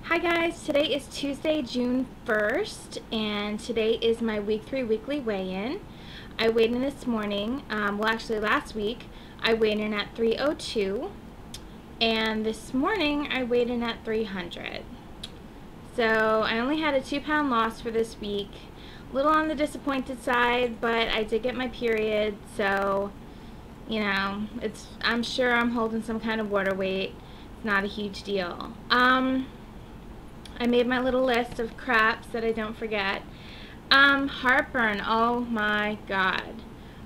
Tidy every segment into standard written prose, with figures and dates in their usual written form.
Hi guys, today is Tuesday, June 1st, and today is my week 3 weekly weigh-in. I weighed in this morning, well actually last week, I weighed in at 302, and this morning I weighed in at 300. So I only had a 2-pound loss for this week. A little on the disappointed side, but I did get my period, so, you know, I'm sure I'm holding some kind of water weight. It's not a huge deal. I made my little list of craps that I don't forget. Heartburn, oh my god.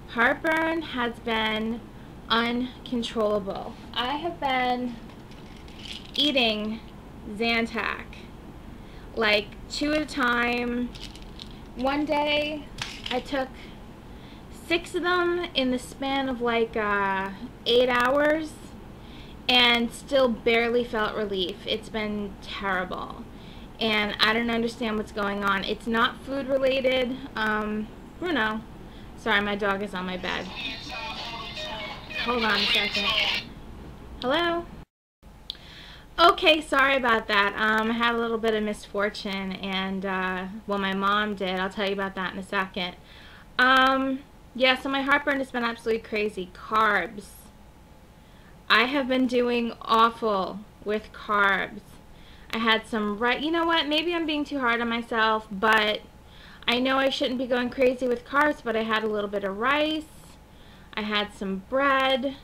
Heartburn has been uncontrollable. I have been eating Zantac, like 2 at a time. One day, I took 6 of them in the span of like 8 hours and still barely felt relief. It's been terrible. And I don't understand what's going on. It's not food related. Bruno. Sorry, my dog is on my bed. Hold on a second. Hello? Okay, sorry about that. I had a little bit of misfortune, and, well, my mom did. I'll tell you about that in a second. Yeah, so my heartburn has been absolutely crazy. Carbs. I have been doing awful with carbs. I had some you know what, maybe I'm being too hard on myself, but I know I shouldn't be going crazy with carbs, but I had a little bit of rice, I had some bread,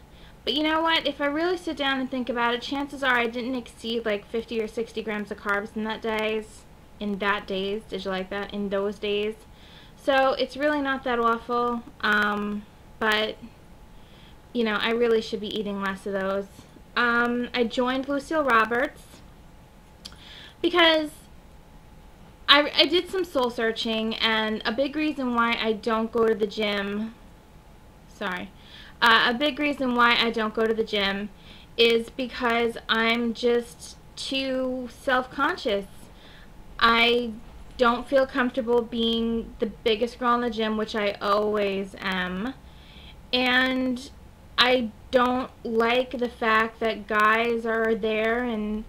but you know what, if I really sit down and think about it, chances are I didn't exceed like 50 or 60 grams of carbs in those days, did you like that, in those days, so it's really not that awful, but you know, I really should be eating less of those. I joined Lucille Roberts because I did some soul searching, and a big reason why I don't go to the gym, a big reason why I don't go to the gym is because I'm just too self-conscious. I don't feel comfortable being the biggest girl in the gym, which I always am, and I don't like the fact that guys are there and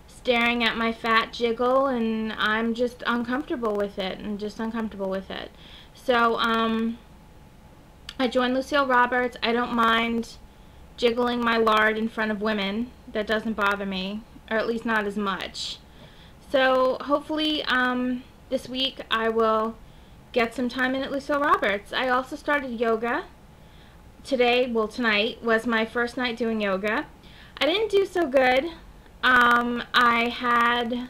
staring at my fat jiggle, and I'm just uncomfortable with it, So, I joined Lucille Roberts. I don't mind jiggling my lard in front of women. That doesn't bother me, or at least not as much. So, hopefully, this week I will get some time in at Lucille Roberts. I also started yoga. Tonight was my first night doing yoga. I didn't do so good. I had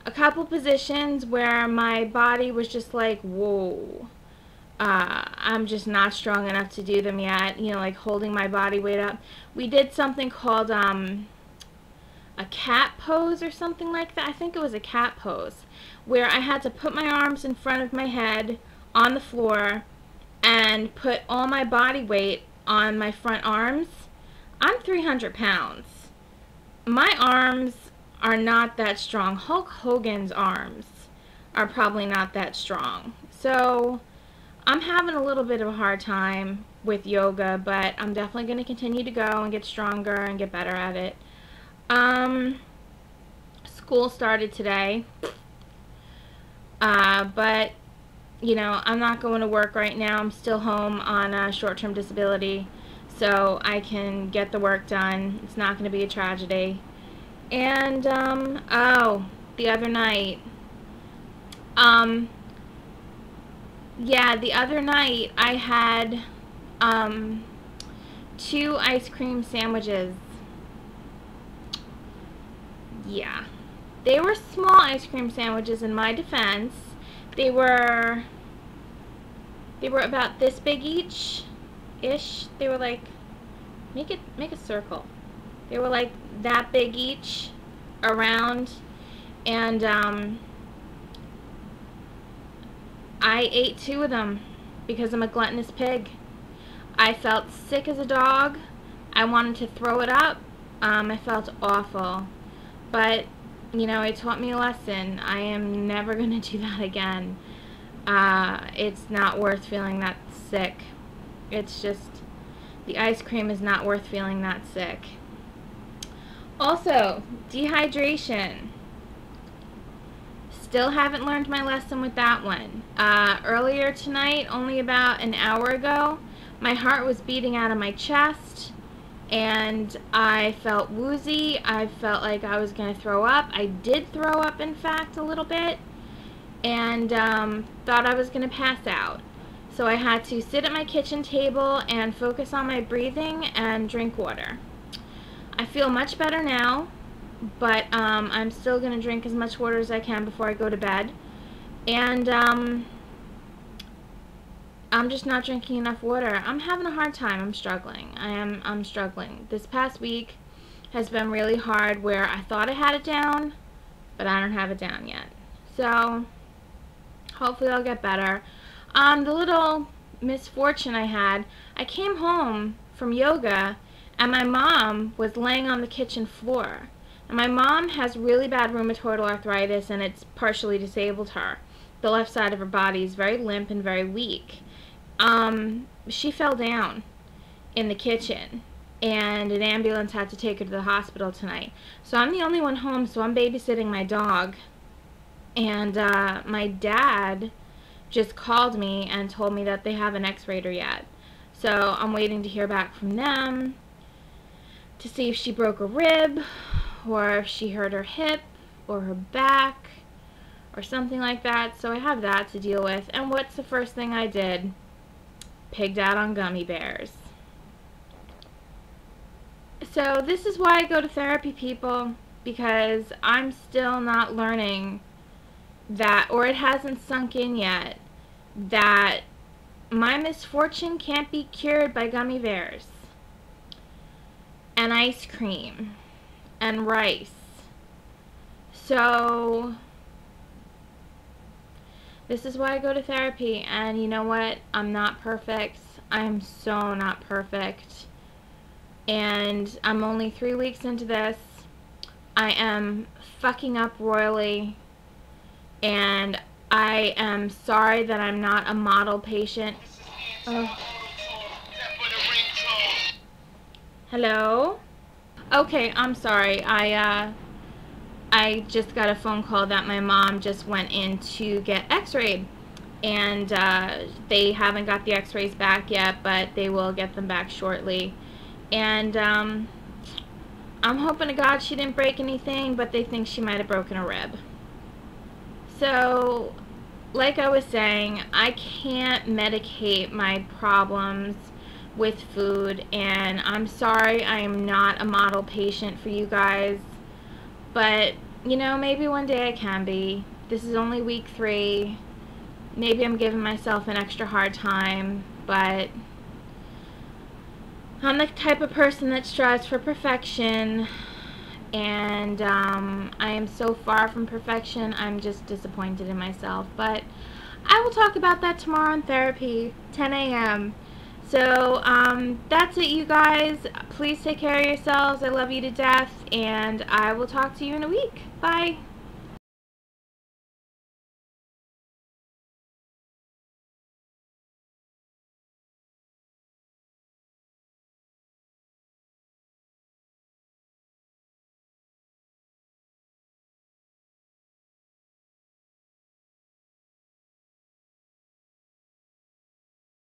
a couple positions where my body was just like, whoa, I'm just not strong enough to do them yet, you know, like holding my body weight up. We did something called a cat pose or something like that. I think it was a cat pose, where I had to put my arms in front of my head on the floor and put all my body weight on my front arms. I'm 300 pounds. My arms are not that strong. Hulk Hogan's arms are probably not that strong. So I'm having a little bit of a hard time with yoga, but I'm definitely going to continue to go and get stronger and get better at it. School started today, but you know, I'm not going to work right now. I'm still home on short-term disability, so I can get the work done. It's not going to be a tragedy. And, oh, the other night, yeah, the other night I had, 2 ice cream sandwiches. Yeah. They were small ice cream sandwiches in my defense. They were about this big each-ish. They were like, make a circle. They were like that big each, around, and I ate 2 of them because I'm a gluttonous pig. I felt sick as a dog. I wanted to throw it up. I felt awful, but you know, it taught me a lesson. I am never going to do that again. It's not worth feeling that sick. It's just, the ice cream is not worth feeling that sick. Also, dehydration. Still haven't learned my lesson with that one. Earlier tonight, only about an hour ago, my heart was beating out of my chest, and I felt woozy. I felt like I was going to throw up. I did throw up, in fact, a little bit, and thought I was going to pass out. So I had to sit at my kitchen table and focus on my breathing and drink water. I feel much better now, but I'm still going to drink as much water as I can before I go to bed. And I'm just not drinking enough water. I'm having a hard time. I'm struggling. I'm struggling. This past week has been really hard, where I thought I had it down, but I don't have it down yet. So hopefully I'll get better. The little misfortune I had, I came home from yoga and my mom was laying on the kitchen floor. And my mom has really bad rheumatoid arthritis, and it's partially disabled her. The left side of her body is very limp and very weak. She fell down in the kitchen, and an ambulance had to take her to the hospital tonight. So I'm the only one home, so I'm babysitting my dog. And my dad just called me and told me that they haven't x-rayed her yet. So I'm waiting to hear back from them to see if she broke a rib, or if she hurt her hip or her back or something like that. So I have that to deal with. And what's the first thing I did? Pigged out on gummy bears. So this is why I go to therapy, people, because I'm still not learning that, or it hasn't sunk in yet, that my misfortune can't be cured by gummy bears and ice cream and rice. So this is why I go to therapy. And you know what? I'm not perfect. I'm so not perfect. And I'm only 3 weeks into this. I am fucking up royally. And I am sorry that I'm not a model patient. Hello? Okay, I'm sorry. I just got a phone call that my mom just went in to get x-rayed. And they haven't got the x-rays back yet, but they will get them back shortly. And I'm hoping to God she didn't break anything, but they think she might have broken a rib. So, like I was saying, I can't medicate my problems with food, and I'm sorry I am not a model patient for you guys, but you know, maybe one day I can be. This is only week 3. Maybe I'm giving myself an extra hard time, but I'm the type of person that strives for perfection, and I am so far from perfection. I'm just disappointed in myself, but I will talk about that tomorrow in therapy, 10 a.m. So that's it, you guys. Please take care of yourselves. I love you to death, and I will talk to you in a week. Bye.